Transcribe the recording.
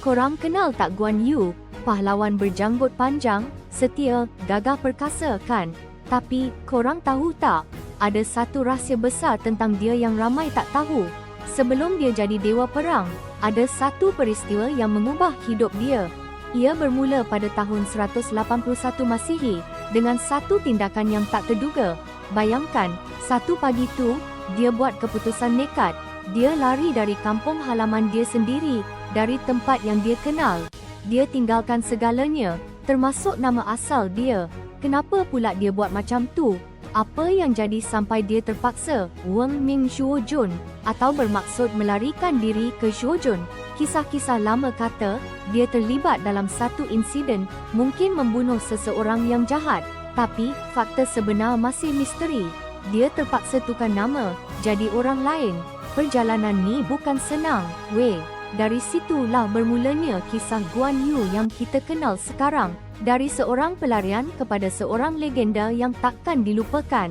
Korang kenal tak Guan Yu? Pahlawan berjanggut panjang, setia, gagah perkasa kan? Tapi, korang tahu tak? Ada satu rahsia besar tentang dia yang ramai tak tahu. Sebelum dia jadi dewa perang, ada satu peristiwa yang mengubah hidup dia. Ia bermula pada tahun 181 Masihi, dengan satu tindakan yang tak terduga. Bayangkan, satu pagi tu, dia buat keputusan nekat. Dia lari dari kampung halaman dia sendiri, dari tempat yang dia kenal. Dia tinggalkan segalanya, termasuk nama asal dia. Kenapa pula dia buat macam tu? Apa yang jadi sampai dia terpaksa Weng Ming Shuojun atau bermaksud melarikan diri ke Shuojun? Kisah-kisah lama kata, dia terlibat dalam satu insiden, mungkin membunuh seseorang yang jahat. Tapi, fakta sebenar masih misteri. Dia terpaksa tukar nama, jadi orang lain. Perjalanan ni bukan senang, weh. Dari situlah bermulanya kisah Guan Yu yang kita kenal sekarang. Dari seorang pelarian kepada seorang legenda yang takkan dilupakan.